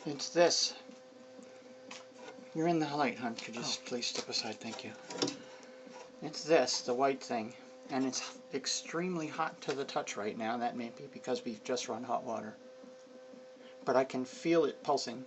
It's this. You're in the light, hon. Could you just please step aside? Thank you. It's this, the white thing. And it's extremely hot to the touch right now. That may be because we've just run hot water. But I can feel it pulsing.